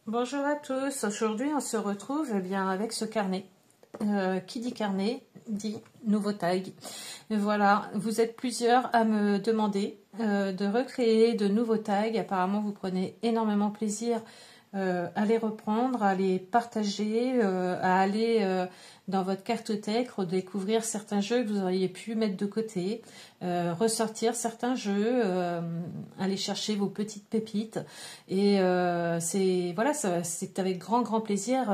Bonjour à tous, aujourd'hui on se retrouve bien avec ce carnet. Qui dit carnet dit nouveau tag. Voilà, vous êtes plusieurs à me demander de recréer de nouveaux tags. Apparemment vous prenez énormément plaisir à les reprendre, à les partager, à aller dans votre cartothèque, redécouvrir certains jeux que vous auriez pu mettre de côté, ressortir certains jeux, aller chercher vos petites pépites. Et c'est voilà, c'est avec grand plaisir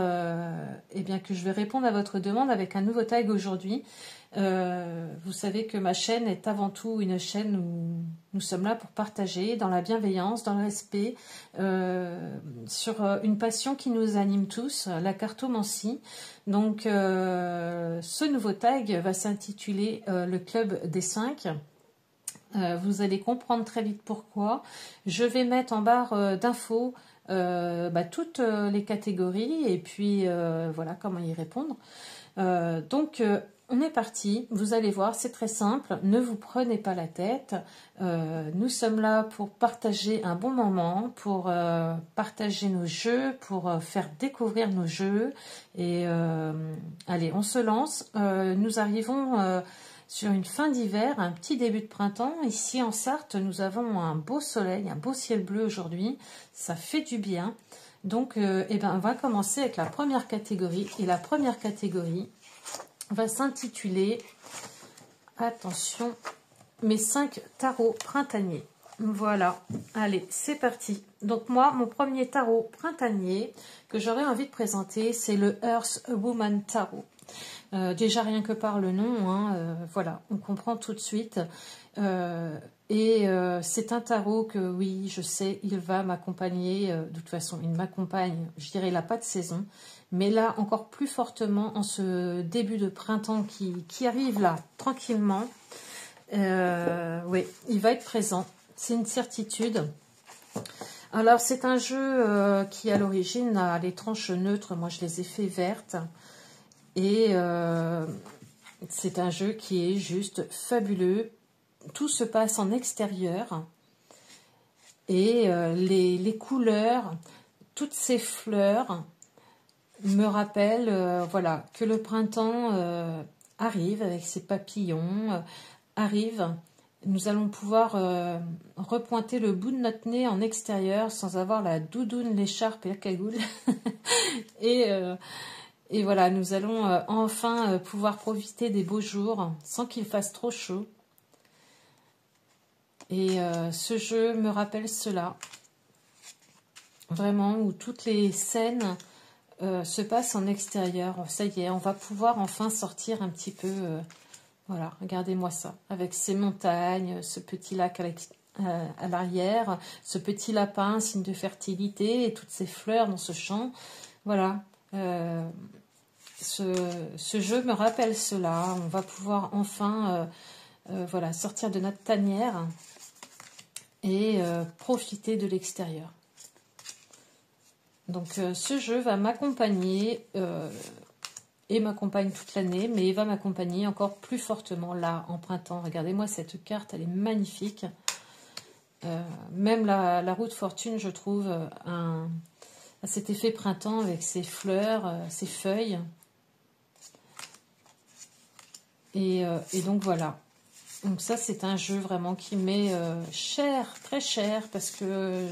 eh bien, que je vais répondre à votre demande avec un nouveau tag aujourd'hui. Vous savez que ma chaîne est avant tout une chaîne où nous sommes là pour partager dans la bienveillance, dans le respect, sur une passion qui nous anime tous, la cartomancie. Donc ce nouveau tag va s'intituler le Club des 5. Vous allez comprendre très vite pourquoi. Je vais mettre en barre d'infos toutes les catégories et puis voilà comment y répondre. Donc on est parti, vous allez voir, c'est très simple, ne vous prenez pas la tête. Nous sommes là pour partager un bon moment, pour partager nos jeux, pour faire découvrir nos jeux. Et allez, on se lance. Nous arrivons sur une fin d'hiver, un petit début de printemps. Ici en Sarthe, nous avons un beau soleil, un beau ciel bleu aujourd'hui. Ça fait du bien. Donc, on va commencer avec la première catégorie. Et la première catégorie va s'intituler, attention, mes 5 tarots printaniers. Voilà, allez, c'est parti. Donc moi, mon premier tarot printanier que j'aurais envie de présenter, c'est le Earth Woman Tarot. Déjà rien que par le nom, voilà, on comprend tout de suite. C'est un tarot que, oui, je sais, il va m'accompagner. De toute façon, il m'accompagne, je dirais, là, pas de saison. Mais là, encore plus fortement, en ce début de printemps qui arrive là, tranquillement. Oui, il va être présent. C'est une certitude. Alors, c'est un jeu qui, à l'origine, a les tranches neutres. Moi, je les ai fait vertes. Et c'est un jeu qui est juste fabuleux. Tout se passe en extérieur. Et les couleurs, toutes ces fleurs me rappellent voilà, que le printemps arrive avec ses papillons, arrive. Nous allons pouvoir repointer le bout de notre nez en extérieur sans avoir la doudoune, l'écharpe et la cagoule. Et voilà, nous allons enfin pouvoir profiter des beaux jours sans qu'il fasse trop chaud. Et ce jeu me rappelle cela. Vraiment, où toutes les scènes se passent en extérieur. Ça y est, on va pouvoir enfin sortir un petit peu. Voilà, regardez-moi ça. Avec ces montagnes, ce petit lac à l'arrière, ce petit lapin, signe de fertilité, et toutes ces fleurs dans ce champ. Voilà. Ce jeu me rappelle cela. On va pouvoir enfin voilà, sortir de notre tanière et profiter de l'extérieur. Donc ce jeu va m'accompagner et m'accompagne toute l'année, mais il va m'accompagner encore plus fortement là en printemps. Regardez-moi cette carte, elle est magnifique. Même la roue de fortune, je trouve, a cet effet printemps avec ses fleurs, ses feuilles. Et donc voilà. Donc ça, c'est un jeu vraiment qui m'est cher, très cher, parce que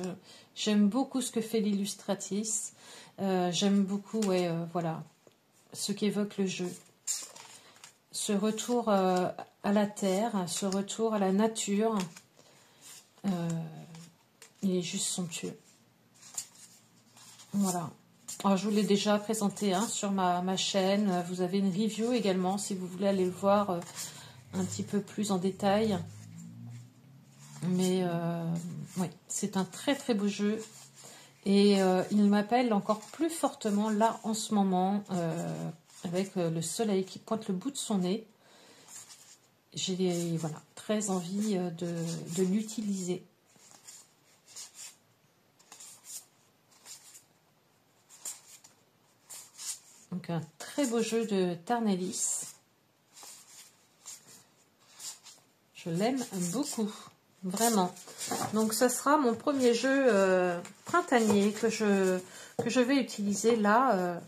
j'aime beaucoup ce que fait l'illustratrice. J'aime beaucoup, voilà, ce qu'évoque le jeu. Ce retour à la terre, ce retour à la nature, il est juste somptueux. Voilà. Alors, je vous l'ai déjà présenté sur ma chaîne. Vous avez une review également, si vous voulez aller le voir un petit peu plus en détail. Mais oui, c'est un très beau jeu. Et il m'appelle encore plus fortement là en ce moment, avec le soleil qui pointe le bout de son nez. J'ai voilà, très envie de l'utiliser. Donc un très beau jeu de Tarnelis. Je l'aime beaucoup. vraiment. Donc ça sera mon premier jeu printanier que je vais utiliser là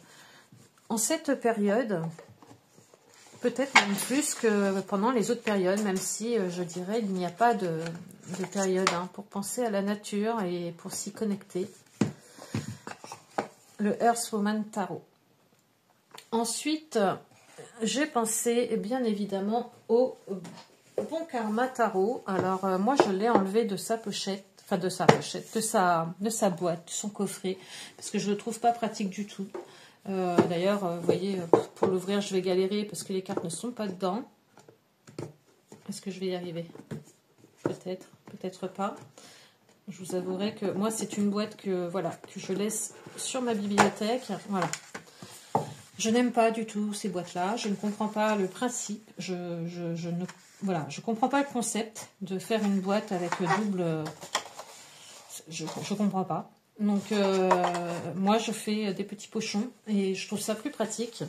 en cette période. Peut-être même plus que pendant les autres périodes, même si je dirais il n'y a pas de période pour penser à la nature et pour s'y connecter. Le Earthwoman Tarot. Ensuite, j'ai pensé bien évidemment au Bon Karma Tarot. Alors moi je l'ai enlevé de sa pochette, enfin de sa pochette, de sa boîte, de son coffret, parce que je ne le trouve pas pratique du tout. D'ailleurs, vous voyez, pour l'ouvrir, je vais galérer parce que les cartes ne sont pas dedans. Est-ce que je vais y arriver? Peut-être, peut-être pas. Je vous avouerai que moi, c'est une boîte que je laisse sur ma bibliothèque. Voilà. Je n'aime pas du tout ces boîtes-là. Je ne comprends pas le principe. Je ne comprends pas le concept de faire une boîte avec double. Je ne comprends pas. Donc, moi, je fais des petits pochons et je trouve ça plus pratique.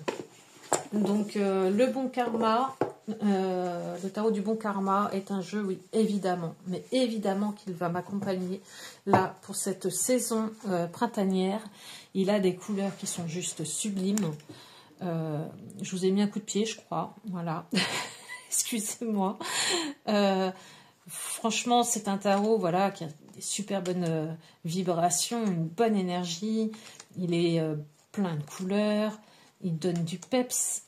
Donc, le Bon Karma, le tarot du Bon Karma est un jeu, oui, évidemment. Mais évidemment qu'il va m'accompagner là pour cette saison printanière. Il a des couleurs qui sont juste sublimes. Je vous ai mis un coup de pied, je crois. Voilà. Excusez-moi. Franchement, c'est un tarot voilà, qui a des super bonnes vibrations, une bonne énergie. Il est plein de couleurs. Il donne du peps.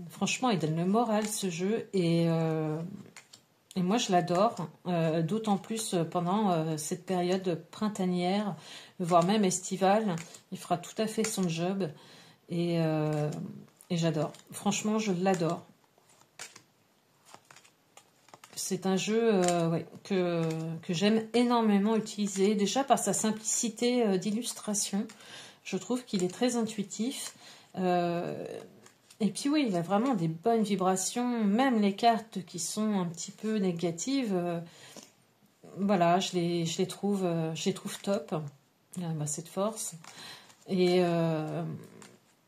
Franchement, il donne le moral, ce jeu. Et moi, je l'adore. D'autant plus pendant cette période printanière, voire même estivale. Il fera tout à fait son job. Et j'adore. Franchement, je l'adore. C'est un jeu que j'aime énormément utiliser. Déjà par sa simplicité d'illustration. Je trouve qu'il est très intuitif. Et puis oui, il a vraiment des bonnes vibrations. Même les cartes qui sont un petit peu négatives, voilà, je les trouve top. Il a cette force. Et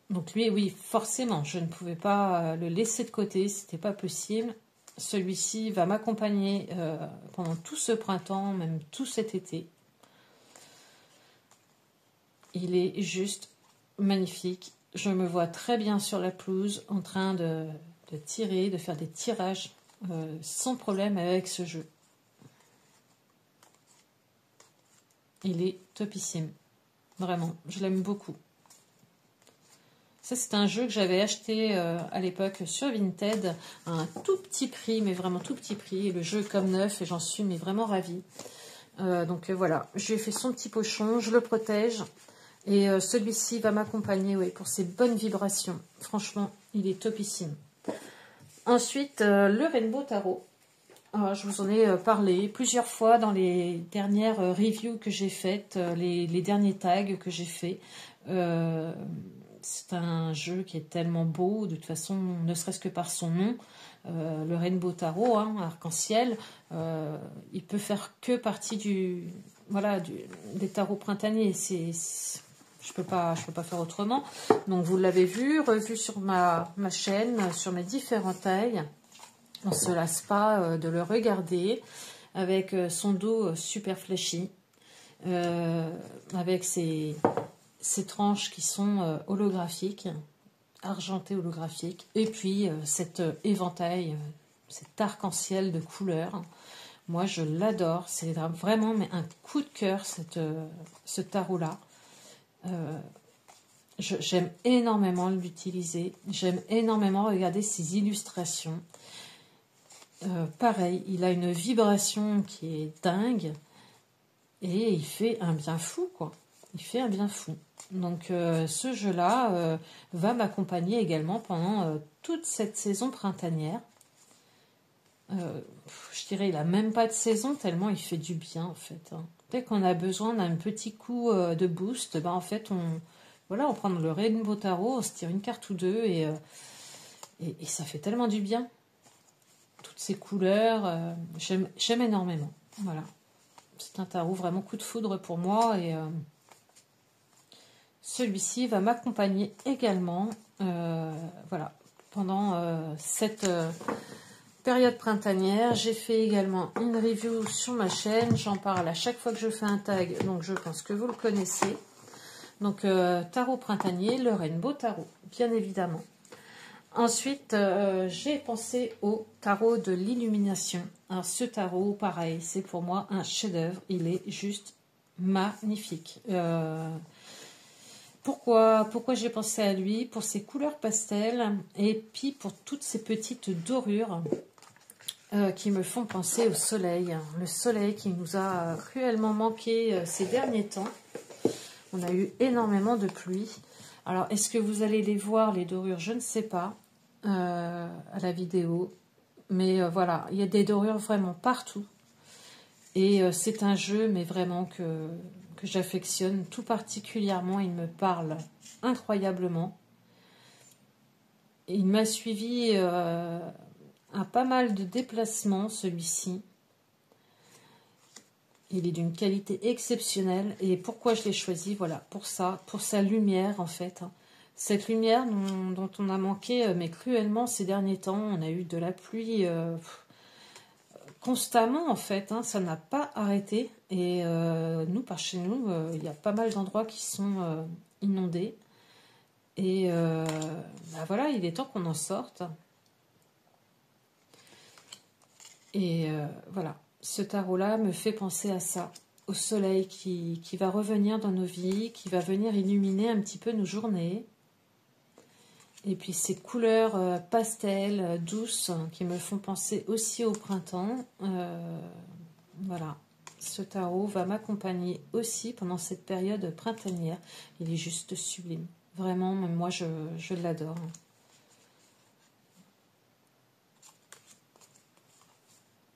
donc lui, oui, forcément, je ne pouvais pas le laisser de côté, c'était pas possible. Celui-ci va m'accompagner pendant tout ce printemps, même tout cet été. Il est juste magnifique. Je me vois très bien sur la pelouse en train de tirer, de faire des tirages sans problème avec ce jeu. Il est topissime. Vraiment, je l'aime beaucoup. Ça, c'est un jeu que j'avais acheté à l'époque sur Vinted à un tout petit prix, mais vraiment tout petit prix. Et le jeu est comme neuf et j'en suis mais vraiment ravie. Donc voilà, je lui ai fait son petit pochon, je le protège. Et celui-ci va m'accompagner pour ses bonnes vibrations. Franchement, il est topissime. Ensuite, le Rainbow Tarot. Je vous en ai parlé plusieurs fois dans les dernières reviews que j'ai faites, les derniers tags que j'ai faits. C'est un jeu qui est tellement beau, de toute façon, ne serait-ce que par son nom. Le Rainbow Tarot, arc-en-ciel, il peut faire que partie des tarots printaniers. Je peux pas faire autrement. Donc vous l'avez vu, revu sur ma chaîne, sur mes différentes tailles. On ne se lasse pas de le regarder avec son dos super flashy, avec ses tranches qui sont holographiques, argentées holographiques, et puis cet éventail, cet arc-en-ciel de couleurs. Moi, je l'adore. C'est vraiment un coup de cœur, ce tarot-là. J'aime énormément l'utiliser. J'aime énormément regarder ses illustrations. Pareil, il a une vibration qui est dingue et il fait un bien fou, quoi. Il fait un bien fou. Donc ce jeu-là va m'accompagner également pendant toute cette saison printanière. Je dirais il n'a même pas de saison tellement il fait du bien en fait. Dès qu'on a besoin d'un petit coup de boost, en fait on prend le Rainbow Tarot, on se tire une carte ou deux et ça fait tellement du bien. Toutes ces couleurs, j'aime énormément. Voilà. C'est un tarot vraiment coup de foudre pour moi et celui-ci va m'accompagner également pendant cette période printanière. J'ai fait également une review sur ma chaîne. J'en parle à chaque fois que je fais un tag, donc je pense que vous le connaissez. Donc tarot printanier, le Rainbow Tarot, bien évidemment. Ensuite, j'ai pensé au tarot de l'illumination. Alors ce tarot, pareil, c'est pour moi un chef-d'œuvre. Il est juste magnifique. Pourquoi j'ai pensé à lui? Pour ses couleurs pastel et puis pour toutes ces petites dorures qui me font penser au soleil. Le soleil qui nous a cruellement manqué ces derniers temps. On a eu énormément de pluie. Alors, est-ce que vous allez les voir, les dorures? Je ne sais pas, à la vidéo. Mais voilà, il y a des dorures vraiment partout. Et c'est un jeu, mais vraiment que j'affectionne tout particulièrement. Il me parle incroyablement. Il m'a suivi à pas mal de déplacements, celui-ci. Il est d'une qualité exceptionnelle. Et pourquoi je l'ai choisi? Voilà, pour ça, pour sa lumière en fait. Cette lumière dont on a manqué, mais cruellement ces derniers temps. On a eu de la pluie constamment en fait. Ça n'a pas arrêté. Et nous, par chez nous, il y a pas mal d'endroits qui sont inondés. Et bah voilà, il est temps qu'on en sorte. Et voilà. Ce tarot-là me fait penser à ça, au soleil qui va revenir dans nos vies, qui va venir illuminer un petit peu nos journées. Et puis ces couleurs pastel, douces, qui me font penser aussi au printemps. Voilà, ce tarot va m'accompagner aussi pendant cette période printanière. Il est juste sublime. Vraiment, même moi, je l'adore.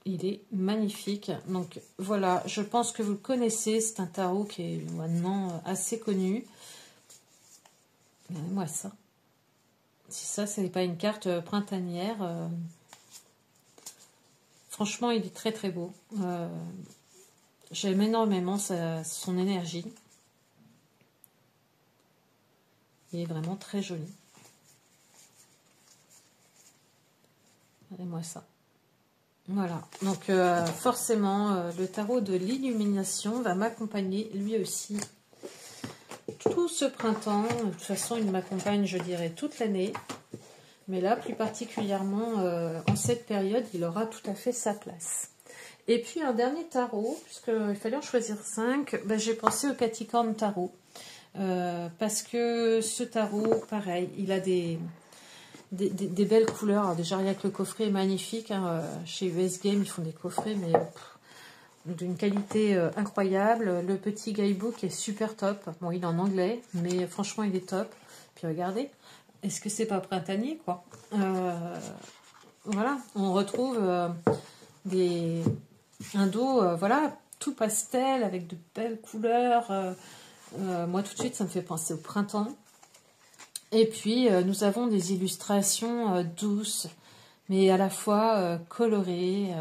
Il est magnifique. Donc voilà, je pense que vous le connaissez. C'est un tarot qui est maintenant assez connu. Regardez-moi ça. Si ça, ce n'est pas une carte printanière. Franchement, il est très très beau. J'aime énormément son énergie. Il est vraiment très joli. Regardez-moi ça. Voilà, donc forcément, le tarot de l'illumination va m'accompagner lui aussi tout ce printemps. De toute façon, il m'accompagne, je dirais, toute l'année. Mais là, plus particulièrement, en cette période, il aura tout à fait sa place. Et puis, un dernier tarot, puisqu'il fallait en choisir 5, ben, j'ai pensé au Caticorn Tarot. Parce que ce tarot, pareil, il a des belles couleurs. Alors déjà, rien que le coffret est magnifique. Chez US Game, ils font des coffrets, mais d'une qualité incroyable. Le petit guidebook est super top. Bon, il est en anglais, mais franchement, il est top. Puis regardez, est-ce que c'est pas printanier, quoi? Voilà, on retrouve un dos, voilà, tout pastel, avec de belles couleurs. Moi, tout de suite, ça me fait penser au printemps. Et puis, nous avons des illustrations douces, mais à la fois colorées.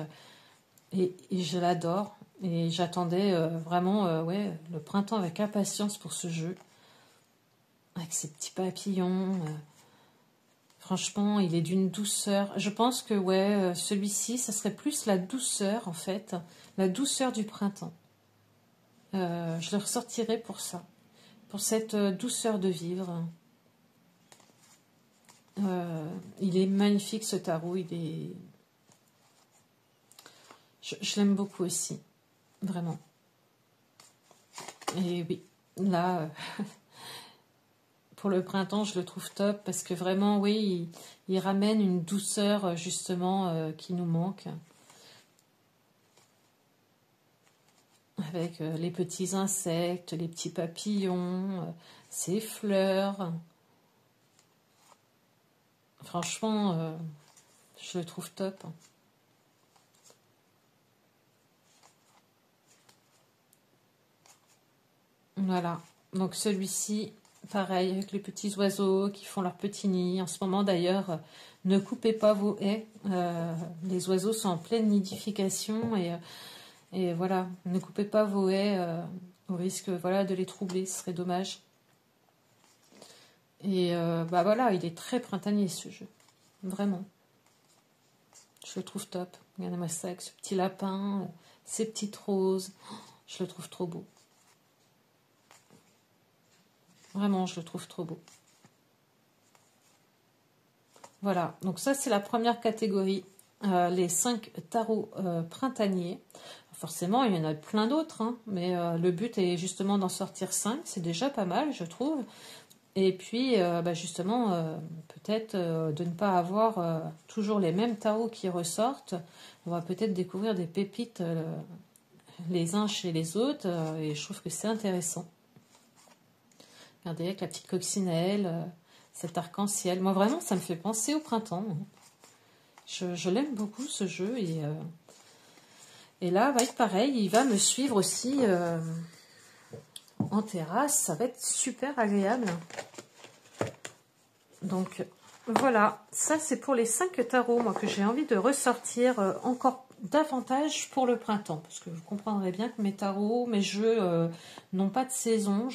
Et je l'adore. Et j'attendais vraiment ouais, le printemps avec impatience pour ce jeu. Avec ses petits papillons. Franchement, il est d'une douceur. Je pense que ouais, celui-ci, ça serait plus la douceur, en fait. La douceur du printemps. Je le ressortirai pour ça. Pour cette douceur de vivre. Il est magnifique ce tarot, il est... Je l'aime beaucoup aussi, vraiment. Et oui, là, pour le printemps, je le trouve top parce que vraiment, oui, il ramène une douceur justement qui nous manque. Avec les petits insectes, les petits papillons, ces fleurs... Franchement, je le trouve top. Voilà. Donc celui-ci, pareil, avec les petits oiseaux qui font leur petit nid. En ce moment d'ailleurs, ne coupez pas vos haies. Les oiseaux sont en pleine nidification et voilà, ne coupez pas vos haies au risque voilà, de les troubler, ce serait dommage. Et bah voilà, il est très printanier ce jeu, vraiment. Je le trouve top. Regardez-moi ça avec ce petit lapin, ces petites roses. Je le trouve trop beau. Vraiment, je le trouve trop beau. Voilà, donc ça c'est la première catégorie, les 5 tarots printaniers. Forcément, il y en a plein d'autres, hein, mais le but est justement d'en sortir 5, c'est déjà pas mal, je trouve. Et puis, justement, peut-être de ne pas avoir toujours les mêmes tarots qui ressortent. On va peut-être découvrir des pépites les uns chez les autres, et je trouve que c'est intéressant. Regardez, avec la petite coccinelle, cet arc-en-ciel. Moi, vraiment, ça me fait penser au printemps. Je l'aime beaucoup, ce jeu. Et là, va être pareil. Il va me suivre aussi en terrasse. Ça va être super agréable. Donc, voilà. Ça, c'est pour les 5 tarots, moi, que j'ai envie de ressortir encore davantage pour le printemps. Parce que vous comprendrez bien que mes tarots, mes jeux n'ont pas de saison.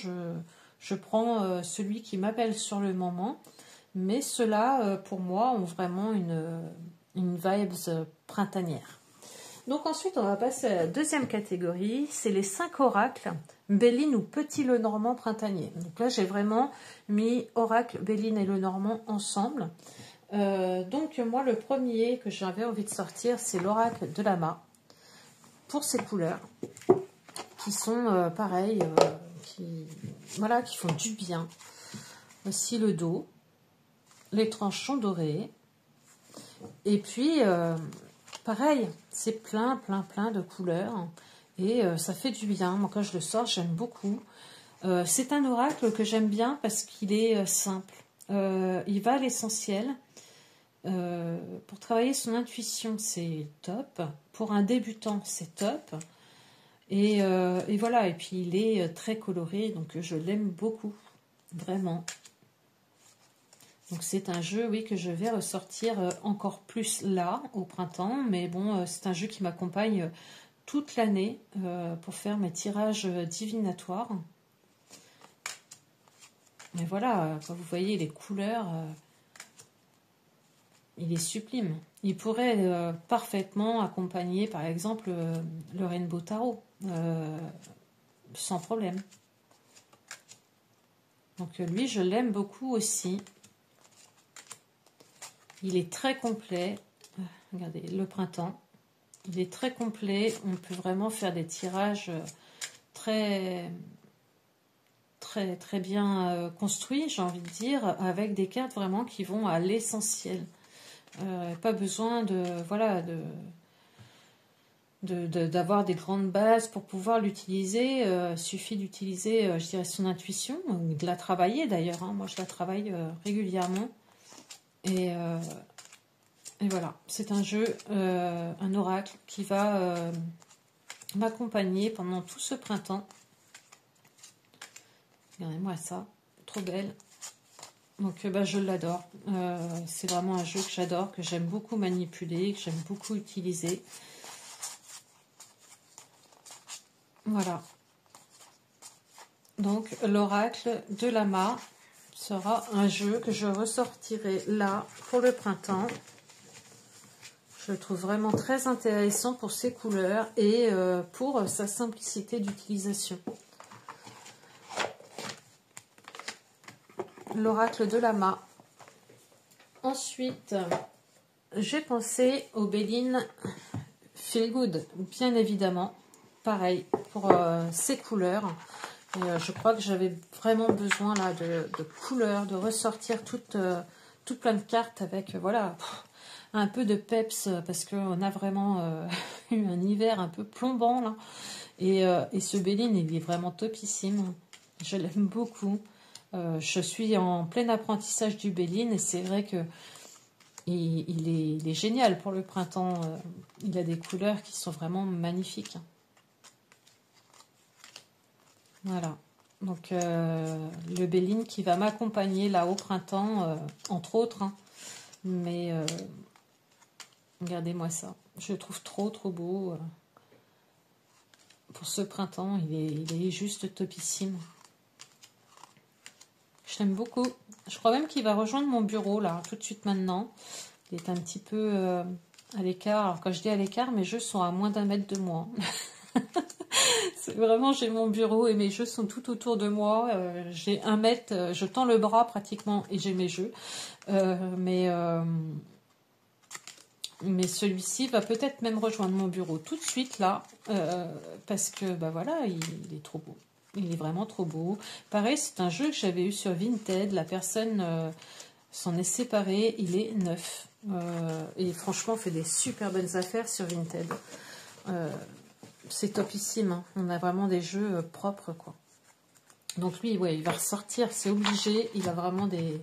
Je prends celui qui m'appelle sur le moment. Mais ceux-là, pour moi, ont vraiment une vibes printanière. Donc ensuite, on va passer à la deuxième catégorie. C'est les 5 oracles, Béline ou Petit Lenormand printanier. Donc là, j'ai vraiment mis oracle, Béline et Lenormand ensemble. Donc moi, le premier que j'avais envie de sortir, c'est l'oracle de Lama. Pour ses couleurs, qui sont pareilles, qui font du bien. Aussi le dos, les tranchants dorés. Et puis, pareil, c'est plein de couleurs. Et ça fait du bien. Moi, quand je le sors, j'aime beaucoup. C'est un oracle que j'aime bien parce qu'il est simple. Il va à l'essentiel. Pour travailler son intuition, c'est top. Pour un débutant, c'est top. Et voilà. Et puis, il est très coloré. Donc, je l'aime beaucoup. Vraiment. Donc c'est un jeu, oui, que je vais ressortir encore plus là, au printemps. Mais bon, c'est un jeu qui m'accompagne toute l'année pour faire mes tirages divinatoires. Mais voilà, quand vous voyez les couleurs, il est sublime. Il pourrait parfaitement accompagner, par exemple, le Rainbow Tarot, sans problème. Donc lui, je l'aime beaucoup aussi. Il est très complet. Regardez, le printemps. Il est très complet. On peut vraiment faire des tirages très bien construits, j'ai envie de dire, avec des cartes vraiment qui vont à l'essentiel. Pas besoin d'avoir des grandes bases pour pouvoir l'utiliser. Suffit d'utiliser, je dirais, son intuition, ou de la travailler d'ailleurs. Hein. Moi, je la travaille régulièrement. Et voilà, c'est un jeu, un oracle qui va m'accompagner pendant tout ce printemps. Regardez-moi ça, trop belle. Donc je l'adore. C'est vraiment un jeu que j'adore, que j'aime beaucoup manipuler, que j'aime beaucoup utiliser. Voilà. Donc l'oracle de Lama sera un jeu que je ressortirai là pour le printemps. Je le trouve vraiment très intéressant pour ses couleurs et pour sa simplicité d'utilisation. L'oracle de Lama. Ensuite, j'ai pensé au Béline Feel Good, bien évidemment. Pareil, pour ses couleurs. Et, je crois que j'avais vraiment besoin là de couleurs, de ressortir toute plein de cartes avec, voilà, un peu de peps, parce qu'on a vraiment eu un hiver un peu plombant là. Et ce Béline, il est vraiment topissime. Je l'aime beaucoup. Je suis en plein apprentissage du Béline et c'est vrai que il est génial pour le printemps. Il a des couleurs qui sont vraiment magnifiques. Voilà. Donc le Béline qui va m'accompagner là au printemps, entre autres. Hein. Mais regardez-moi ça. Je le trouve trop beau. Pour ce printemps, il est juste topissime. Je l'aime beaucoup. Je crois même qu'il va rejoindre mon bureau là, tout de suite maintenant. Il est un petit peu à l'écart. Alors quand je dis à l'écart, mes jeux sont à moins d'1 mètre de moi. Vraiment, j'ai mon bureau et mes jeux sont tout autour de moi. J'ai 1 mètre, je tends le bras pratiquement et j'ai mes jeux. Mais celui-ci va peut-être même rejoindre mon bureau tout de suite là, parce que bah voilà, il est trop beau. Il est vraiment trop beau. Pareil, c'est un jeu que j'avais eu sur Vinted. La personne s'en est séparée. Il est neuf. Et franchement, on fait des super bonnes affaires sur Vinted. C'est topissime. Hein. On a vraiment des jeux propres, quoi. Donc lui, ouais, il va ressortir. C'est obligé. Il a vraiment des...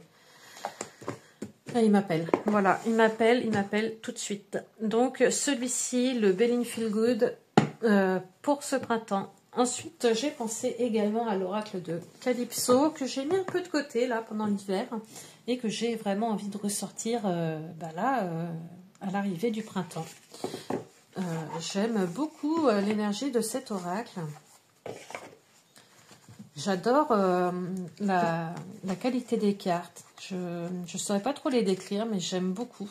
Ah, il m'appelle. Voilà, il m'appelle tout de suite. Donc celui-ci, le Belling Feel Good, pour ce printemps. Ensuite, j'ai pensé également à l'oracle de Calypso, que j'ai mis un peu de côté là pendant l'hiver, et que j'ai vraiment envie de ressortir à l'arrivée du printemps. J'aime beaucoup l'énergie de cet oracle. J'adore la qualité des cartes. Je ne saurais pas trop les décrire, mais j'aime beaucoup.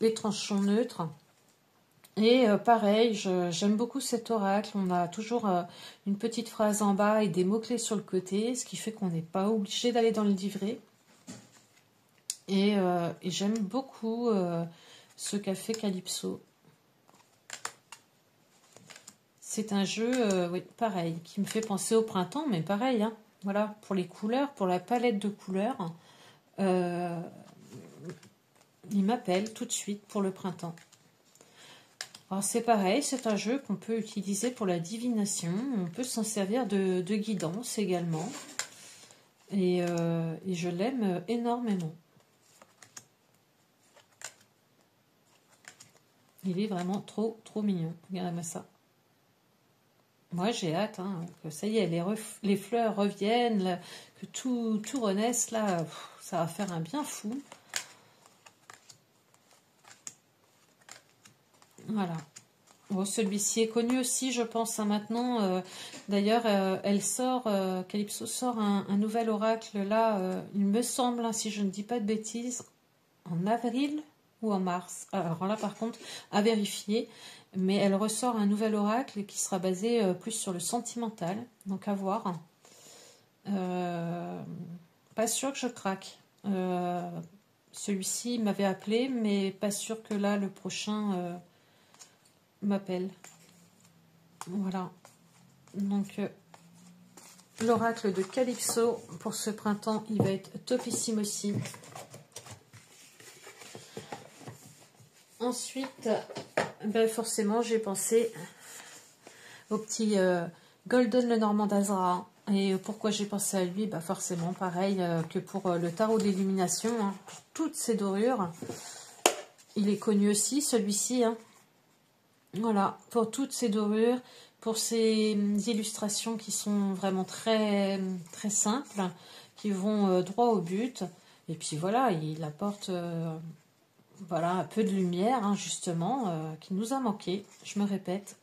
Les tranchants neutres. Et pareil, j'aime beaucoup cet oracle. On a toujours une petite phrase en bas et des mots-clés sur le côté, ce qui fait qu'on n'est pas obligé d'aller dans le livret. Et j'aime beaucoup ce qu'a fait Calypso. C'est un jeu, oui, pareil, qui me fait penser au printemps, mais pareil, hein, voilà, pour les couleurs, pour la palette de couleurs, il m'appelle tout de suite pour le printemps. Alors c'est pareil, c'est un jeu qu'on peut utiliser pour la divination, on peut s'en servir de guidance également, et je l'aime énormément. Il est vraiment trop mignon, regardez-moi ça. Moi j'ai hâte, hein, que ça y est, les fleurs reviennent, que tout renaisse là, ça va faire un bien fou. Voilà. Bon, celui-ci est connu aussi, je pense, hein, maintenant. D'ailleurs, Calypso sort un nouvel oracle, là, il me semble, hein, si je ne dis pas de bêtises, en avril ou en mars. Alors là, par contre, à vérifier. Mais elle ressort un nouvel oracle qui sera basé plus sur le sentimental. Donc, à voir. Pas sûr que je craque. Celui-ci m'avait appelé, mais pas sûr que là, le prochain... m'appelle. Voilà. Donc, l'oracle de Calypso pour ce printemps, il va être topissime aussi. Ensuite, ben forcément, j'ai pensé au petit Golden Lenormand d'Azra. Et pourquoi j'ai pensé à lui? Ben forcément, pareil que pour le tarot de l'illumination, hein, pour toutes ces dorures. Il est connu aussi, celui-ci, hein. Voilà, pour toutes ces dorures, pour ces illustrations qui sont vraiment très simples, qui vont droit au but. Et puis voilà, il apporte voilà, un peu de lumière, hein, justement, qui nous a manqué, je me répète.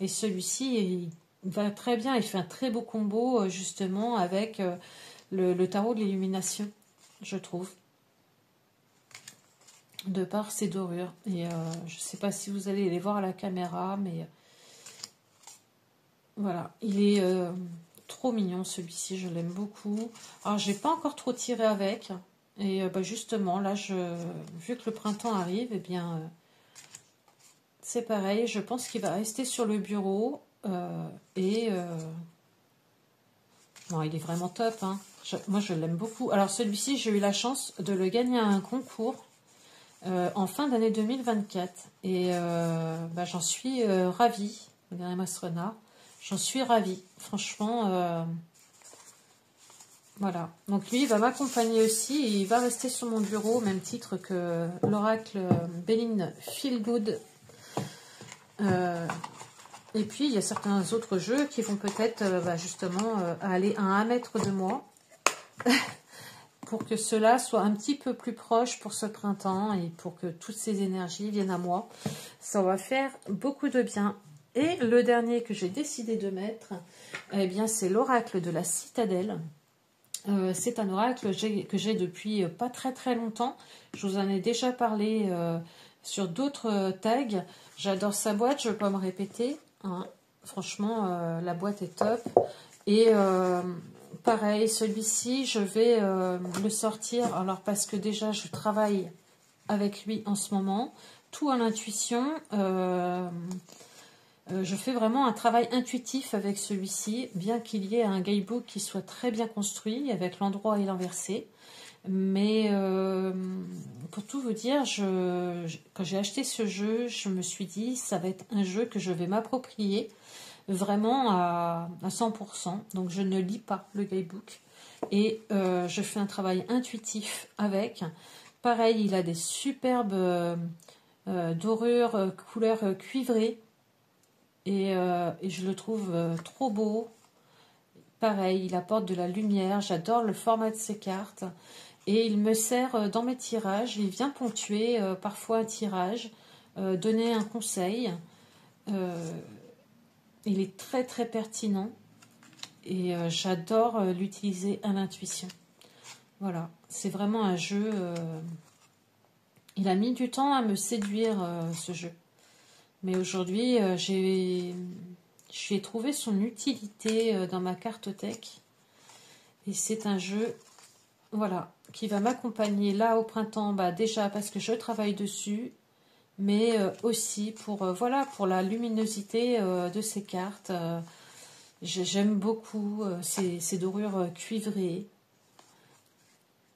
Et celui-ci, il va très bien, il fait un très beau combo, justement, avec le tarot de l'illumination, je trouve. De par ses dorures. Et je ne sais pas si vous allez les voir à la caméra, mais voilà, il est trop mignon celui-ci, je l'aime beaucoup. Alors j'ai pas encore trop tiré avec, et bah, justement là, vu que le printemps arrive, eh bien c'est pareil, je pense qu'il va rester sur le bureau, non, il est vraiment top, hein. Moi je l'aime beaucoup. Alors celui-ci, j'ai eu la chance de le gagner à un concours en fin d'année 2024. Et bah, j'en suis ravie. Regardez ma renard. J'en suis ravie. Franchement, voilà. Donc lui, il va m'accompagner aussi. Et il va rester sur mon bureau au même titre que l'oracle Belling Feel Good. Et puis, il y a certains autres jeux qui vont peut-être bah, justement aller à 1 mètre de moi. Pour que cela soit un petit peu plus proche pour ce printemps et pour que toutes ces énergies viennent à moi. Ça va faire beaucoup de bien. Et le dernier que j'ai décidé de mettre, eh bien, c'est l'oracle de la citadelle. C'est un oracle que j'ai depuis pas très longtemps. Je vous en ai déjà parlé sur d'autres tags. J'adore sa boîte, je ne vais pas me répéter. Hein. Franchement, la boîte est top. Et pareil, celui-ci, je vais le sortir. Alors parce que déjà, je travaille avec lui en ce moment. Tout à l'intuition. Je fais vraiment un travail intuitif avec celui-ci, bien qu'il y ait un guidebook qui soit très bien construit, avec l'endroit et l'inversé. Mais pour tout vous dire, quand j'ai acheté ce jeu, je me suis dit, ça va être un jeu que je vais m'approprier vraiment à 100%. Donc je ne lis pas le guidebook. Et je fais un travail intuitif avec. Pareil, il a des superbes dorures, couleurs cuivrées. Et je le trouve trop beau. Pareil, il apporte de la lumière. J'adore le format de ses cartes. Et il me sert dans mes tirages. Il vient ponctuer parfois un tirage, donner un conseil. Il est très très pertinent. Et j'adore l'utiliser à l'intuition. Voilà, c'est vraiment un jeu. Il a mis du temps à me séduire, ce jeu. Mais aujourd'hui, j'ai trouvé son utilité dans ma cartothèque. Et c'est un jeu, voilà, qui va m'accompagner là au printemps, déjà parce que je travaille dessus, mais aussi pour, voilà, pour la luminosité de ces cartes. J'aime beaucoup ces dorures cuivrées.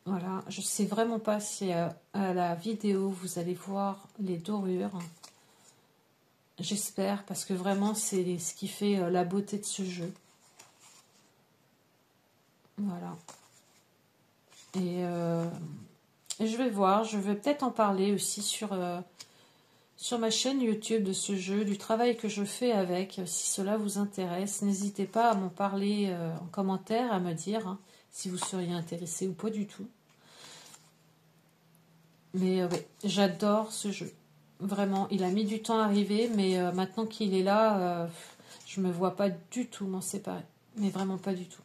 Voilà, je ne sais vraiment pas si à la vidéo vous allez voir les dorures. J'espère, parce que vraiment c'est ce qui fait la beauté de ce jeu. Voilà. Et je vais voir, je vais peut-être en parler aussi sur ma chaîne YouTube de ce jeu, du travail que je fais avec. Si cela vous intéresse, n'hésitez pas à m'en parler en commentaire, à me dire si vous seriez intéressé ou pas du tout. Mais ouais, j'adore ce jeu. Vraiment, il a mis du temps à arriver, mais maintenant qu'il est là, je me vois pas du tout m'en séparer. Mais vraiment pas du tout.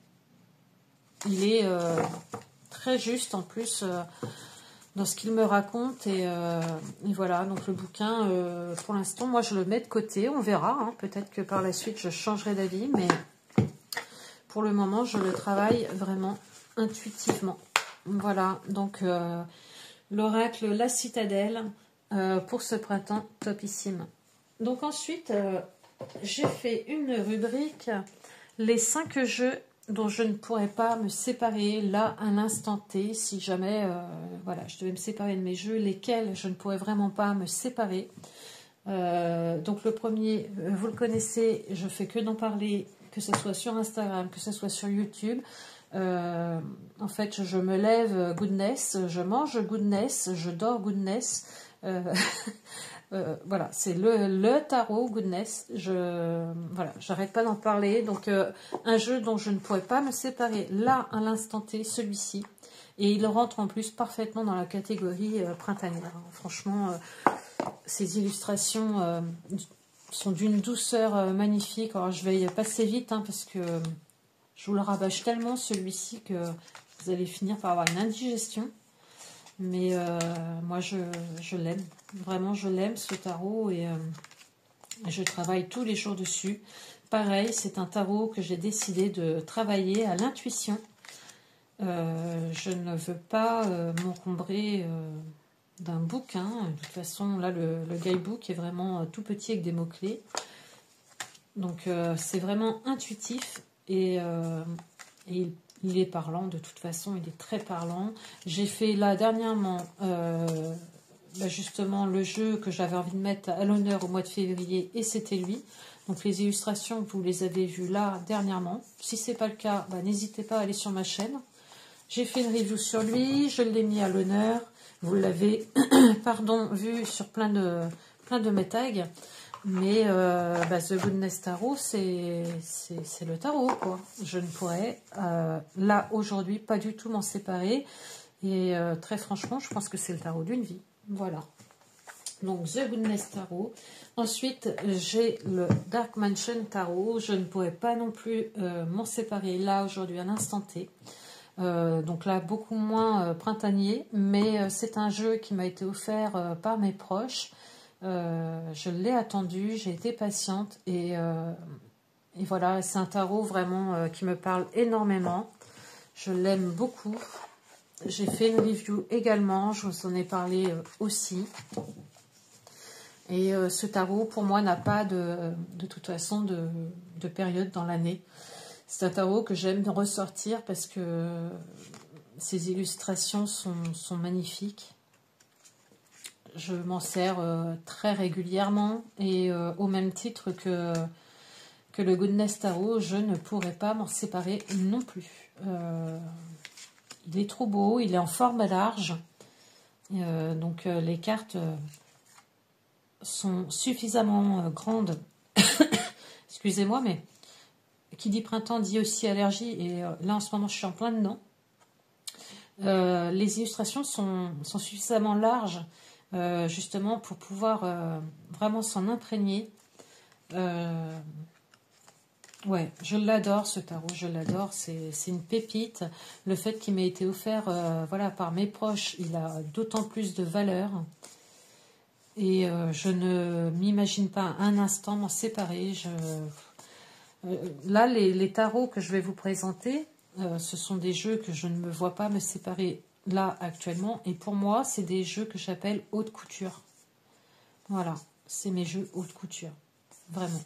Il est très juste en plus dans ce qu'il me raconte. Et voilà, donc le bouquin, pour l'instant, moi je le mets de côté. On verra, peut-être que par la suite je changerai d'avis, mais pour le moment je le travaille vraiment intuitivement. Voilà, donc l'oracle La Citadelle. Pour ce printemps topissime. Donc ensuite, j'ai fait une rubrique, les 5 jeux dont je ne pourrais pas me séparer là à l'instant T, si jamais voilà, je devais me séparer de mes jeux, lesquels je ne pourrais vraiment pas me séparer. Donc le premier, vous le connaissez, je fais que d'en parler, que ce soit sur Instagram, que ce soit sur YouTube. En fait, je me lève Goodness, je mange Goodness, je dors Goodness. Voilà, c'est le tarot Goodness. Voilà, j'arrête pas d'en parler. Donc, un jeu dont je ne pourrais pas me séparer là à l'instant T, celui-ci. Et il rentre en plus parfaitement dans la catégorie printanière. Franchement, ces illustrations sont d'une douceur magnifique. Alors, je vais passer vite parce que je vous le rabâche tellement celui-ci que vous allez finir par avoir une indigestion. Mais moi, je l'aime. Vraiment, je l'aime, ce tarot. Et je travaille tous les jours dessus. Pareil, c'est un tarot que j'ai décidé de travailler à l'intuition. Je ne veux pas m'encombrer d'un bouquin. De toute façon, là, le guidebook est vraiment tout petit avec des mots-clés. Donc, c'est vraiment intuitif. Et il est parlant, de toute façon, il est très parlant. J'ai fait là dernièrement, justement, le jeu que j'avais envie de mettre à l'honneur au mois de février, et c'était lui. Donc les illustrations, vous les avez vues là dernièrement. Si ce n'est pas le cas, n'hésitez pas à aller sur ma chaîne. J'ai fait une review sur lui, je l'ai mis à l'honneur. Vous l'avez vu sur plein de mes tags. Mais The Goodness Tarot, c'est le tarot, quoi. Je ne pourrais, là, aujourd'hui, pas du tout m'en séparer. Et très franchement, je pense que c'est le tarot d'une vie. Voilà. Donc, The Goodness Tarot. Ensuite, j'ai le Dark Mansion Tarot. Je ne pourrais pas non plus m'en séparer, là, aujourd'hui, à l'instant T. Donc là, beaucoup moins printanier, mais c'est un jeu qui m'a été offert par mes proches. Je l'ai attendu, j'ai été patiente et voilà, c'est un tarot vraiment qui me parle énormément. Je l'aime beaucoup. J'ai fait une review également, je vous en ai parlé aussi. Et ce tarot, pour moi, n'a pas de toute façon de période dans l'année. C'est un tarot que j'aime ressortir parce que ses illustrations sont magnifiques. Je m'en sers très régulièrement et au même titre que le Goodness Tarot, je ne pourrais pas m'en séparer non plus. Il est trop beau, il est en forme large. Donc les cartes sont suffisamment grandes. Excusez-moi, mais qui dit printemps dit aussi allergie. Et là, en ce moment, je suis en plein dedans. Les illustrations sont suffisamment larges, justement, pour pouvoir vraiment s'en imprégner. Ouais, je l'adore ce tarot, je l'adore, c'est une pépite. Le fait qu'il m'ait été offert voilà, par mes proches, il a d'autant plus de valeur. Et je ne m'imagine pas un instant m'en séparer. Là, les tarots que je vais vous présenter, ce sont des jeux que je ne me vois pas me séparer là actuellement. Et pour moi, c'est des jeux que j'appelle haute couture. Voilà, c'est mes jeux haute couture. Vraiment.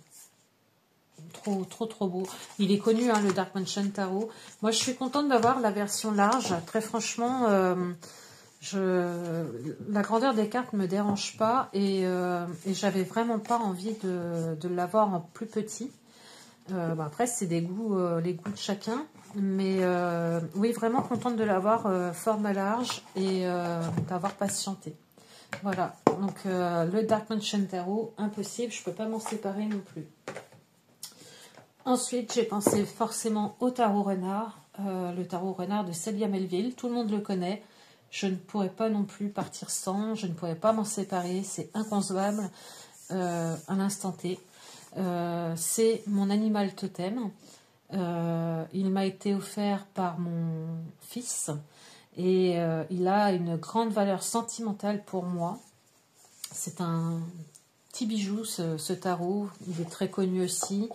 Trop beau. Il est connu, hein, le Dark Mansion Tarot. Moi, je suis contente d'avoir la version large. Très franchement, la grandeur des cartes ne me dérange pas. Et j'avais vraiment pas envie de l'avoir en plus petit. Après, c'est des goûts, les goûts de chacun. Mais oui, vraiment contente de l'avoir forme large et d'avoir patienté. Voilà. Donc, le Dark Mansion Tarot, impossible. Je ne peux pas m'en séparer non plus. Ensuite, j'ai pensé forcément au tarot renard, le tarot renard de Célia Melville. Tout le monde le connaît. Je ne pourrais pas non plus partir sans, je ne pourrais pas m'en séparer. C'est inconcevable à l'instant T. C'est mon animal totem. Il m'a été offert par mon fils et il a une grande valeur sentimentale pour moi. C'est un petit bijou, ce tarot. Il est très connu aussi.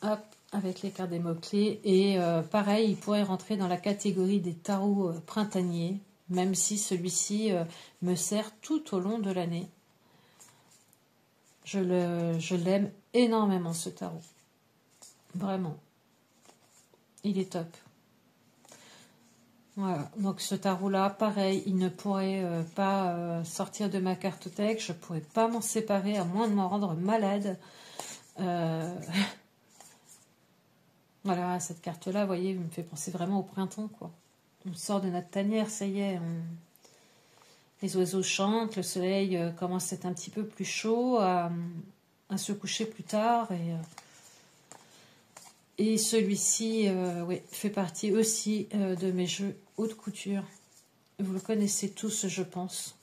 Hop, avec les cartes des mots-clés. Et pareil, il pourrait rentrer dans la catégorie des tarots printaniers, même si celui-ci me sert tout au long de l'année. Je l'aime énormément, ce tarot. Vraiment. Il est top. Voilà, donc ce tarot-là, pareil, il ne pourrait pas sortir de ma cartothèque. Je ne pourrais pas m'en séparer, à moins de m'en rendre malade. Voilà, cette carte-là, vous voyez, me fait penser vraiment au printemps, quoi. On sort de notre tanière, ça y est. Les oiseaux chantent, le soleil commence à être un petit peu plus chaud, à se coucher plus tard. Et celui-ci ouais, fait partie aussi de mes jeux haute couture. Vous le connaissez tous, je pense.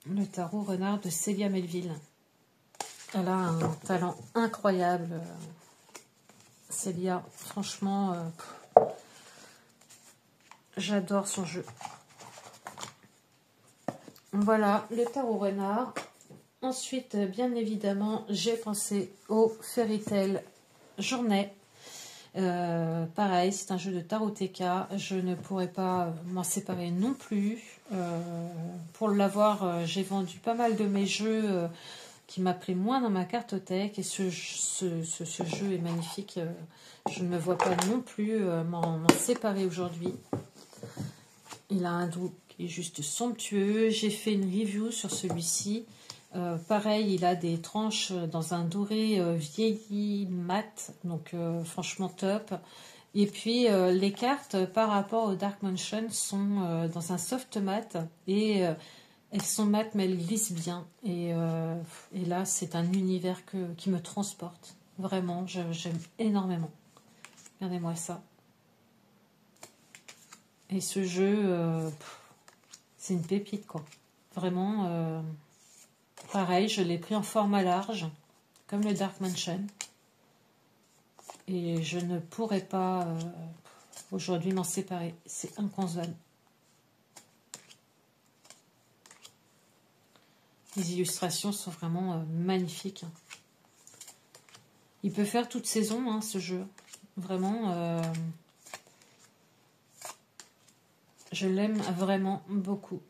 Le tarot renard de Célia Melville. Elle a un talent incroyable. Célia, franchement, j'adore son jeu. Voilà, le tarot renard. Ensuite, bien évidemment, j'ai pensé au Fairy Tail Journée. Pareil, c'est un jeu de taroteka. Je ne pourrais pas m'en séparer non plus. Pour l'avoir, j'ai vendu pas mal de mes jeux qui m'appelaient moins dans ma cartothèque. Et ce jeu est magnifique. Je ne me vois pas non plus m'en séparer aujourd'hui. Il a un dos qui est juste somptueux. J'ai fait une review sur celui-ci. Pareil, il a des tranches dans un doré vieilli mat, donc franchement top. Et puis les cartes par rapport au Dark Mansion sont dans un soft mat et elles sont mates mais elles glissent bien. Et là, c'est un univers qui me transporte. Vraiment, j'aime énormément. Regardez-moi ça. Et ce jeu, c'est une pépite, quoi. Vraiment, pareil, je l'ai pris en format large, comme le Dark Mansion. Et je ne pourrais pas aujourd'hui m'en séparer. C'est inconcevable. Les illustrations sont vraiment magnifiques. Il peut faire toute saison, hein, ce jeu. Vraiment, je l'aime vraiment beaucoup.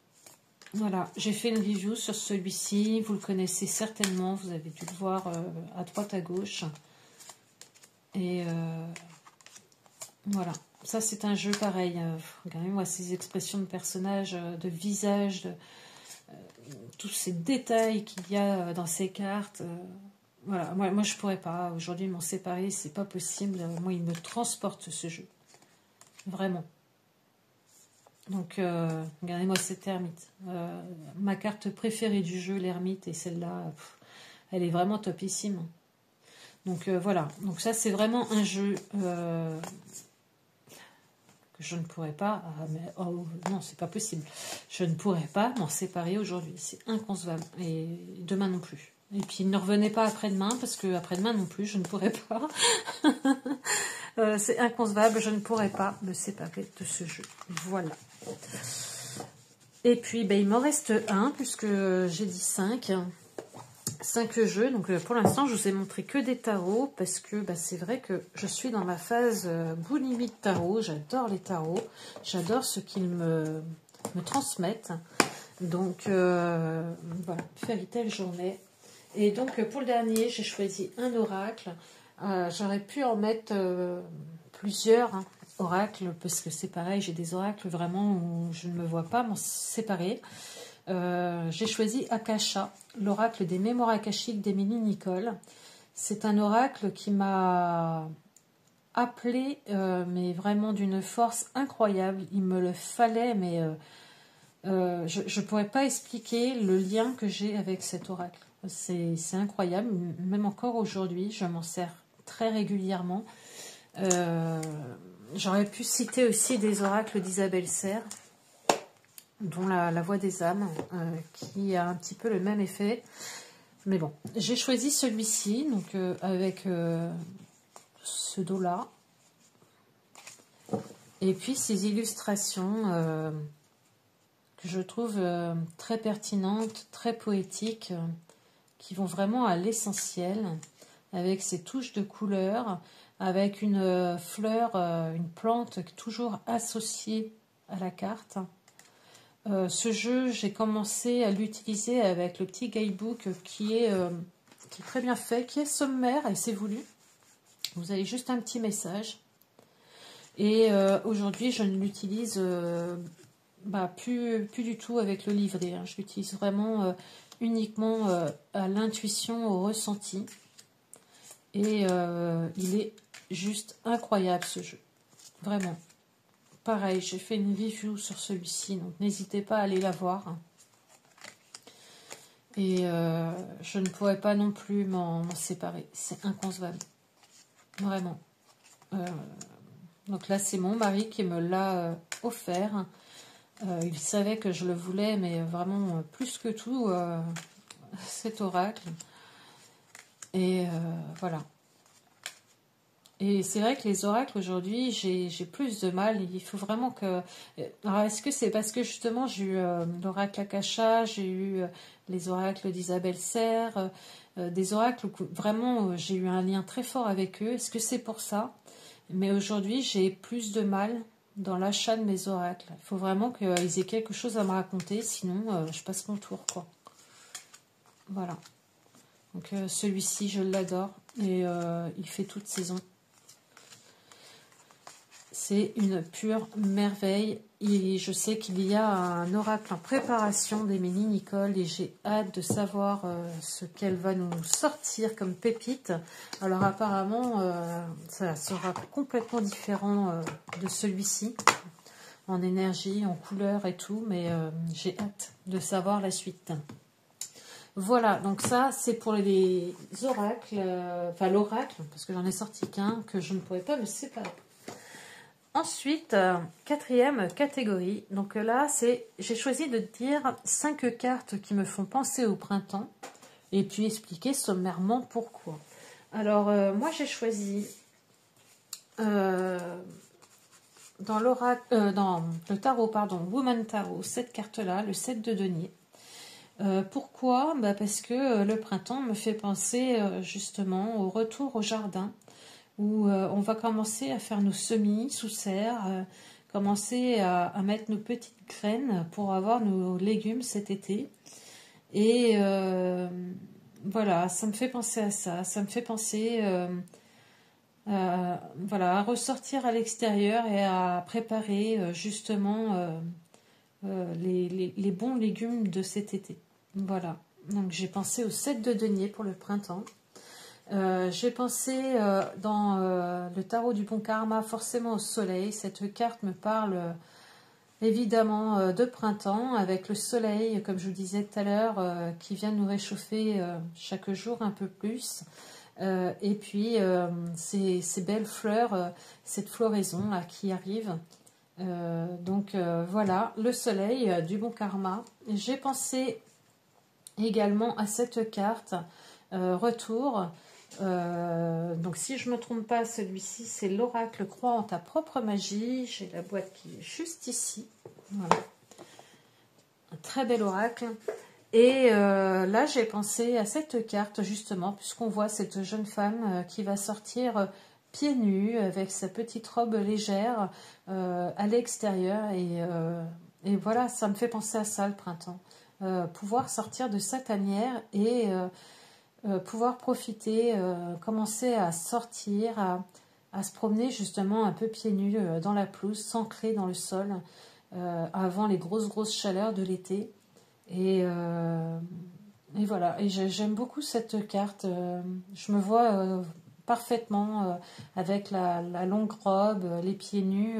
Voilà, j'ai fait une review sur celui-ci. Vous le connaissez certainement. Vous avez dû le voir à droite, à gauche. Et voilà. Ça, c'est un jeu pareil. Regardez-moi ces expressions de personnages, de visage, tous ces détails qu'il y a dans ces cartes. Voilà, moi je pourrais pas. Aujourd'hui, m'en séparer, c'est pas possible. Moi, il me transporte ce jeu. Vraiment. Donc, regardez-moi cette ermite. Ma carte préférée du jeu, l'ermite, et celle-là, elle est vraiment topissime. Donc, voilà. Donc, ça, c'est vraiment un jeu que je ne pourrais pas... oh, non, c'est pas possible. Je ne pourrais pas m'en séparer aujourd'hui. C'est inconcevable. Et demain non plus. Et puis, ne revenez pas après-demain, parce que après-demain non plus, je ne pourrais pas. C'est inconcevable, je ne pourrais pas me séparer de ce jeu. Voilà. Et puis, ben, il m'en reste un, puisque j'ai dit 5. 5 jeux. Donc, pour l'instant, je vous ai montré que des tarots, parce que ben, c'est vrai que je suis dans ma phase boulimie de tarot. J'adore les tarots. J'adore ce qu'ils me transmettent. Donc, voilà, Fairy Tail journée. Et donc, pour le dernier, j'ai choisi un oracle. J'aurais pu en mettre plusieurs oracles, parce que c'est pareil, j'ai des oracles vraiment où je ne me vois pas m'en séparer. J'ai choisi Akasha, l'oracle des mémoires akashiques d'Émilie Nicole. C'est un oracle qui m'a appelé, mais vraiment d'une force incroyable. Il me le fallait, mais je ne pourrais pas expliquer le lien que j'ai avec cet oracle. C'est incroyable, même encore aujourd'hui, je m'en sers très régulièrement. J'aurais pu citer aussi des oracles d'Isabelle Serre, dont la voix des âmes, qui a un petit peu le même effet. Mais bon, j'ai choisi celui-ci, donc avec ce dos-là. Et puis ces illustrations que je trouve très pertinentes, très poétiques, qui vont vraiment à l'essentiel, avec ces touches de couleurs, avec une fleur, une plante toujours associée à la carte. Ce jeu, j'ai commencé à l'utiliser avec le petit guidebook qui est très bien fait, qui est sommaire et c'est voulu. Vous avez juste un petit message. Et aujourd'hui, je ne l'utilise plus du tout avec le livret. Je l'utilise vraiment uniquement à l'intuition, au ressenti. Et il est juste incroyable ce jeu. Vraiment. Pareil, j'ai fait une review sur celui-ci, donc n'hésitez pas à aller la voir. Et je ne pourrais pas non plus m'en séparer. C'est inconcevable. Vraiment. Donc là, c'est mon mari qui me l'a offert. Il savait que je le voulais, mais vraiment plus que tout, cet oracle. Et voilà. Et c'est vrai que les oracles aujourd'hui, j'ai plus de mal. Il faut vraiment que... Alors, est-ce que c'est parce que justement j'ai eu l'oracle Akasha, j'ai eu les oracles d'Isabelle Serre, des oracles où vraiment j'ai eu un lien très fort avec eux. Est-ce que c'est pour ça? Mais aujourd'hui, j'ai plus de mal dans l'achat de mes oracles. Il faut vraiment qu'ils aient quelque chose à me raconter, sinon je passe mon tour, quoi. Voilà. Donc celui-ci, je l'adore et il fait toute saison. C'est une pure merveille. Et je sais qu'il y a un oracle en préparation d'Émilie Nicole et j'ai hâte de savoir ce qu'elle va nous sortir comme pépite. Alors apparemment, ça sera complètement différent de celui-ci, en énergie, en couleur et tout, mais j'ai hâte de savoir la suite. Voilà, donc ça c'est pour les oracles, enfin l'oracle, parce que j'en ai sorti qu'un, que je ne pourrais pas me séparer. Ensuite, quatrième catégorie, donc là, j'ai choisi de dire 5 cartes qui me font penser au printemps et puis expliquer sommairement pourquoi. Alors, moi, j'ai choisi dans l'oracle, dans le tarot, pardon, Woman Tarot, cette carte-là, le 7 de denier. Pourquoi? Parce que le printemps me fait penser justement au retour au jardin, où on va commencer à faire nos semis sous serre, commencer à mettre nos petites graines pour avoir nos légumes cet été. Et voilà, ça me fait penser à ça, ça me fait penser voilà, à ressortir à l'extérieur et à préparer justement les bons légumes de cet été. Voilà, donc j'ai pensé au 7 de denier pour le printemps. J'ai pensé dans le tarot du bon karma forcément au soleil. Cette carte me parle évidemment de printemps avec le soleil, comme je vous disais tout à l'heure, qui vient nous réchauffer chaque jour un peu plus. Et puis ces belles fleurs, cette floraison là, qui arrive. Donc voilà, le soleil du bon karma. J'ai pensé également à cette carte retour. Donc si je ne me trompe pas, celui-ci c'est l'oracle crois en ta propre magie. J'ai la boîte qui est juste ici. Voilà. Un très bel oracle. Et là j'ai pensé à cette carte justement, puisqu'on voit cette jeune femme qui va sortir pieds nus avec sa petite robe légère à l'extérieur. Et voilà, ça me fait penser à ça le printemps. Pouvoir sortir de sa tanière et pouvoir profiter, commencer à sortir, à se promener justement un peu pieds nus dans la pelouse, s'ancrer dans le sol avant les grosses chaleurs de l'été. Et voilà, et j'aime beaucoup cette carte. Je me vois parfaitement avec la longue robe, les pieds nus,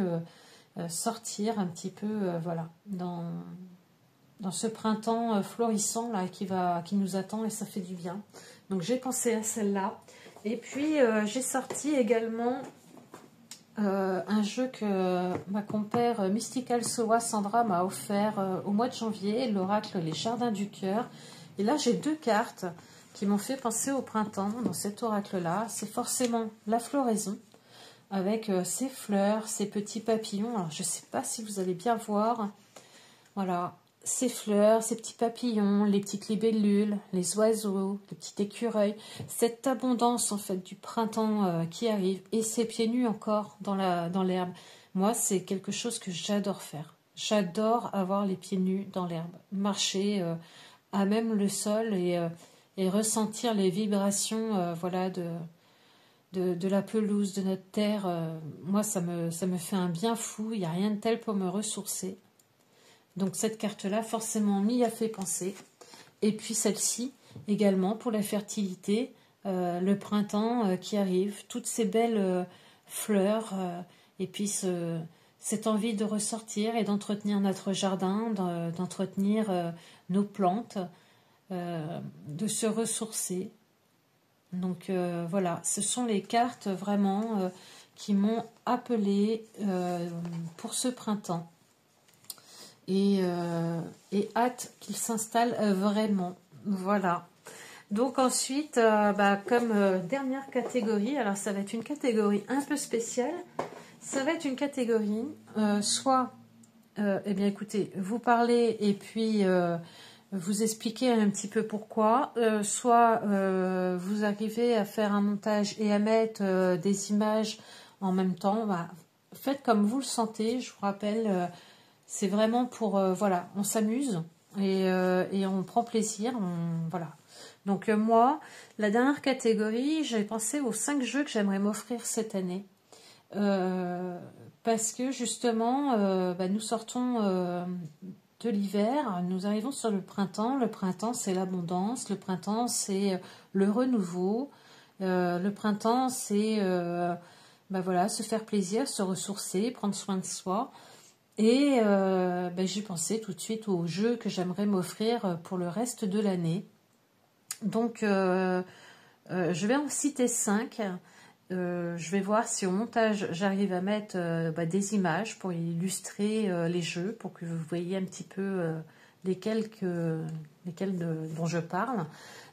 sortir un petit peu voilà, dans ce printemps florissant là, qui nous attend, et ça fait du bien. Donc j'ai pensé à celle-là. Et puis j'ai sorti également un jeu que ma compère Mystical Soa Sandra m'a offert au mois de janvier, l'oracle Les Jardins du Cœur. Et là j'ai deux cartes qui m'ont fait penser au printemps dans cet oracle-là. C'est forcément la floraison avec ces fleurs, ces petits papillons. Alors je ne sais pas si vous allez bien voir. Voilà, ces fleurs, ces petits papillons, les petites libellules, les oiseaux, les petits écureuils, cette abondance en fait du printemps qui arrive, et ces pieds nus encore dans l'herbe. Moi, c'est quelque chose que j'adore faire. J'adore avoir les pieds nus dans l'herbe, marcher à même le sol et ressentir les vibrations voilà, de la pelouse, de notre terre. Moi, ça me fait un bien fou. Il n'y a rien de tel pour me ressourcer. Donc cette carte-là, forcément, m'y a fait penser. Et puis celle-ci, également, pour la fertilité, le printemps qui arrive, toutes ces belles fleurs, et puis cette envie de ressortir et d'entretenir notre jardin, d'entretenir nos plantes, de se ressourcer. Donc voilà, ce sont les cartes vraiment qui m'ont appelée pour ce printemps. Et hâte qu'il s'installe vraiment. Voilà. Donc ensuite, comme dernière catégorie, alors ça va être une catégorie un peu spéciale. Ça va être une catégorie, soit, eh bien écoutez, vous parlez et puis vous expliquez un petit peu pourquoi, soit vous arrivez à faire un montage et à mettre des images en même temps. Faites comme vous le sentez, je vous rappelle. C'est vraiment pour, voilà, on s'amuse et on prend plaisir, voilà. Donc moi, la dernière catégorie, j'ai pensé aux 5 jeux que j'aimerais m'offrir cette année. Parce que justement, nous sortons de l'hiver, nous arrivons sur le printemps. Le printemps, c'est l'abondance. Le printemps, c'est le renouveau. Le printemps, c'est voilà, se faire plaisir, se ressourcer, prendre soin de soi. Et j'ai pensé tout de suite aux jeux que j'aimerais m'offrir pour le reste de l'année. Donc, je vais en citer 5. Je vais voir si au montage, j'arrive à mettre des images pour illustrer les jeux, pour que vous voyez un petit peu lesquels dont je parle.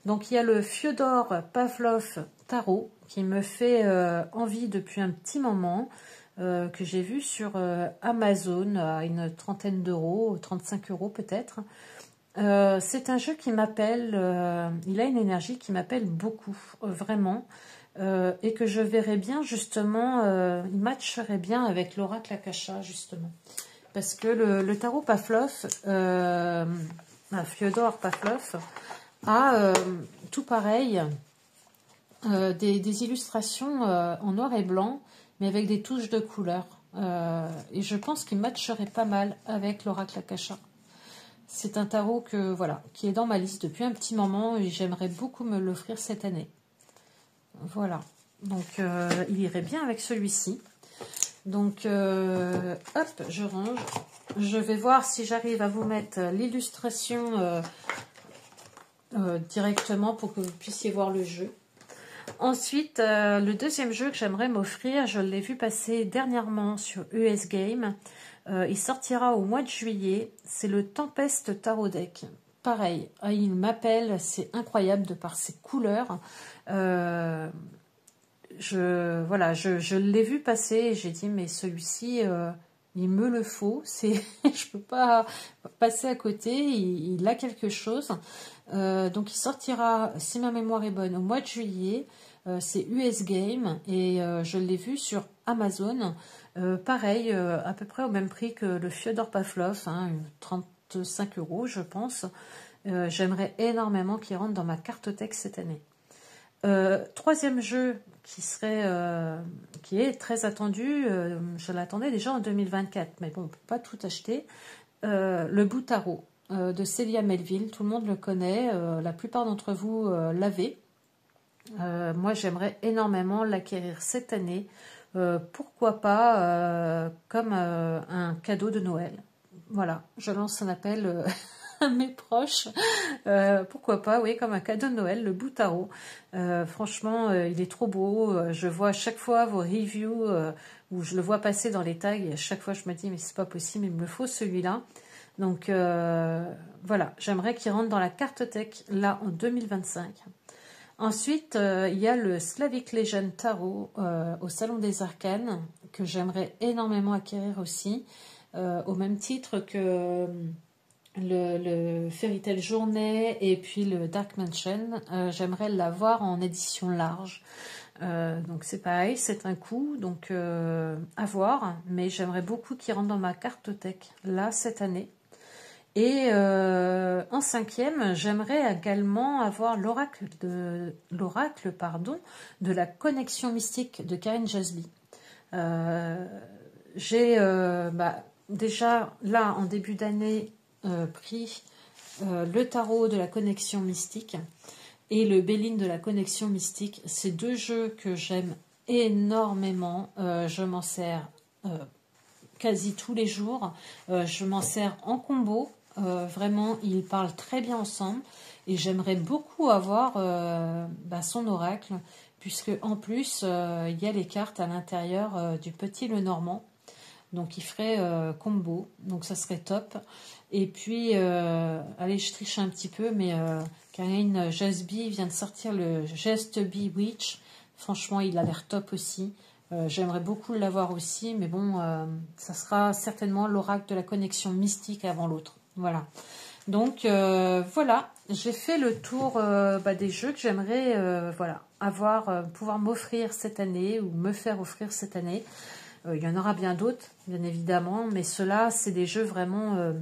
Donc, il y a le Fyodor Pavlov Tarot qui me fait envie depuis un petit moment. que j'ai vu sur Amazon à une trentaine d'euros, 35 euros peut-être. C'est un jeu qui m'appelle, il a une énergie qui m'appelle beaucoup, vraiment, et que je verrais bien justement, il matcherait bien avec l'oracle Akasha justement. Parce que le tarot Pavlov, Fyodor Pavlov, a tout pareil, des illustrations en noir et blanc, mais avec des touches de couleur. Et je pense qu'il matcherait pas mal avec l'oracle Akasha. C'est un tarot voilà, qui est dans ma liste depuis un petit moment et j'aimerais beaucoup me l'offrir cette année. Voilà. Donc, il irait bien avec celui-ci. Donc, hop, je range. Je vais voir si j'arrive à vous mettre l'illustration directement pour que vous puissiez voir le jeu. Ensuite, le deuxième jeu que j'aimerais m'offrir, je l'ai vu passer dernièrement sur US Game. Il sortira au mois de juillet. C'est le Tempest Tarot Deck. Pareil, il m'appelle, c'est incroyable de par ses couleurs. Je l'ai vu passer et j'ai dit mais celui-ci, il me le faut. Je peux pas passer à côté. Il a quelque chose. Donc il sortira, si ma mémoire est bonne, au mois de juillet. C'est US Game et je l'ai vu sur Amazon. Pareil, à peu près au même prix que le Fyodor Pavlov, 35 euros je pense. J'aimerais énormément qu'il rentre dans ma cartothèque cette année. Troisième jeu qui est très attendu, je l'attendais déjà en 2024, mais bon, on ne peut pas tout acheter. Le Bout Tarot de Célia Melville, tout le monde le connaît, la plupart d'entre vous l'avez. Moi, j'aimerais énormément l'acquérir cette année. Pourquoi pas comme un cadeau de Noël. Voilà, je lance un appel à mes proches. Pourquoi pas, oui, comme un cadeau de Noël, le Bout Tarot. Franchement, il est trop beau. Je vois à chaque fois vos reviews où je le vois passer dans les tags. Et à chaque fois, je me dis, mais c'est pas possible, il me faut celui-là. Donc, voilà, j'aimerais qu'il rentre dans la cartothèque, là, en 2025. Ensuite, il y a le Slavic Legend Tarot au Salon des Arcanes, que j'aimerais énormément acquérir aussi, au même titre que le Fairy Tail Journée et puis le Dark Mansion. J'aimerais l'avoir en édition large. Donc c'est pareil, c'est un coup, donc à voir, mais j'aimerais beaucoup qu'il rentre dans ma cartothèque, là, cette année. Et en cinquième, j'aimerais également avoir l'oracle de la connexion mystique de Karen Jasby. J'ai déjà là en début d'année pris le tarot de la connexion mystique et le Béline de la connexion mystique. C'est deux jeux que j'aime énormément. Je m'en sers quasi tous les jours. Je m'en sers en combo. Vraiment, ils parlent très bien ensemble et j'aimerais beaucoup avoir son oracle puisque en plus il y a les cartes à l'intérieur du petit Lenormand, donc il ferait combo, donc ça serait top. Et puis allez, je triche un petit peu, mais Karen Jasby vient de sortir le Just Be Witch. Franchement, il a l'air top aussi. J'aimerais beaucoup l'avoir aussi, mais bon, ça sera certainement l'oracle de la connexion mystique avant l'autre. Voilà. Donc, voilà, j'ai fait le tour des jeux que j'aimerais pouvoir m'offrir cette année ou me faire offrir cette année. Il y en aura bien d'autres, bien évidemment, mais ceux-là, c'est des jeux vraiment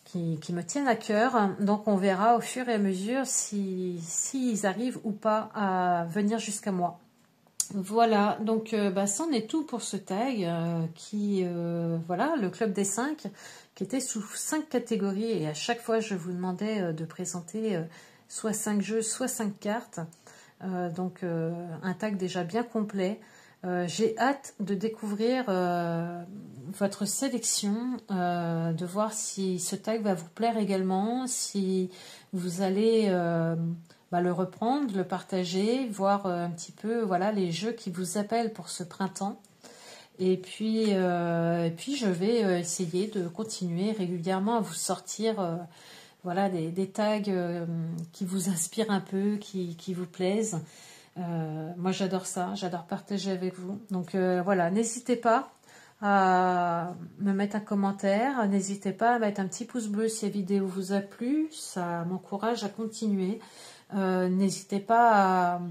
qui me tiennent à cœur. Donc, on verra au fur et à mesure s'ils arrivent ou pas à venir jusqu'à moi. Voilà, donc c'en est tout pour ce tag le club des 5 qui était sous 5 catégories et à chaque fois je vous demandais de présenter soit 5 jeux, soit 5 cartes. Donc un tag déjà bien complet. J'ai hâte de découvrir votre sélection, de voir si ce tag va vous plaire également, si vous allez le reprendre, le partager, voir un petit peu les jeux qui vous appellent pour ce printemps. Et puis je vais essayer de continuer régulièrement à vous sortir des tags qui vous inspirent un peu, qui vous plaisent. Moi, j'adore ça, j'adore partager avec vous. Donc voilà, n'hésitez pas à me mettre un commentaire, n'hésitez pas à mettre un petit pouce bleu si la vidéo vous a plu, ça m'encourage à continuer. N'hésitez pas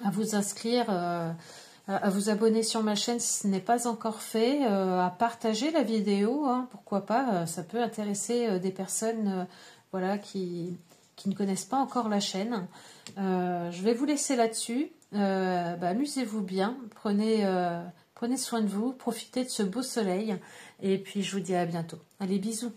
à vous inscrire, à vous abonner sur ma chaîne si ce n'est pas encore fait, à partager la vidéo, hein, pourquoi pas, ça peut intéresser des personnes voilà, qui ne connaissent pas encore la chaîne. Je vais vous laisser là-dessus. Amusez-vous bien, prenez soin de vous, profitez de ce beau soleil et puis je vous dis à bientôt. Allez, bisous.